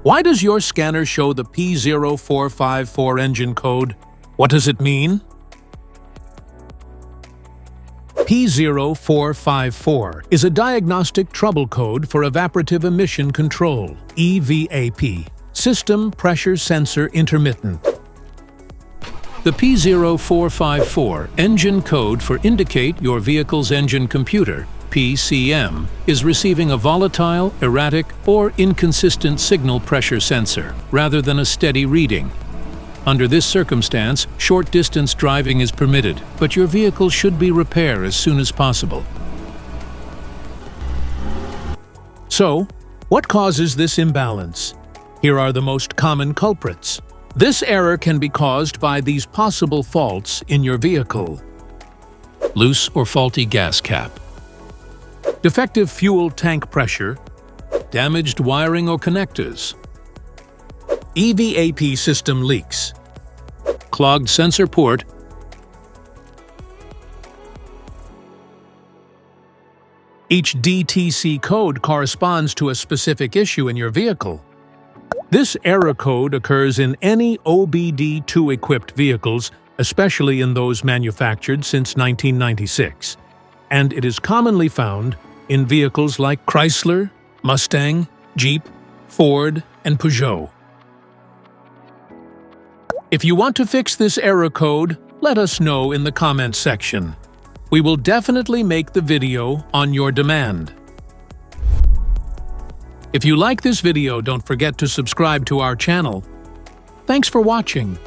Why does your scanner show the P0454 engine code? What does it mean? P0454 is a diagnostic trouble code for Evaporative Emission Control, EVAP, System Pressure Sensor Intermittent. The P0454 engine code for indicate your vehicle's engine computer, PCM, is receiving a volatile, erratic, or inconsistent signal pressure sensor, rather than a steady reading. Under this circumstance, short-distance driving is permitted, but your vehicle should be repaired as soon as possible. So, what causes this imbalance? Here are the most common culprits. This error can be caused by these possible faults in your vehicle: loose or faulty gas cap, defective fuel tank pressure, damaged wiring or connectors, EVAP system leaks, clogged sensor port, each DTC code corresponds to a specific issue in your vehicle. This error code occurs in any OBD2-equipped vehicles, especially in those manufactured since 1996, and it is commonly found in vehicles like Chrysler, Mustang, Jeep, Ford, and Peugeot. If you want to fix this error code, let us know in the comments section. We will definitely make the video on your demand. If you like this video, don't forget to subscribe to our channel. Thanks for watching.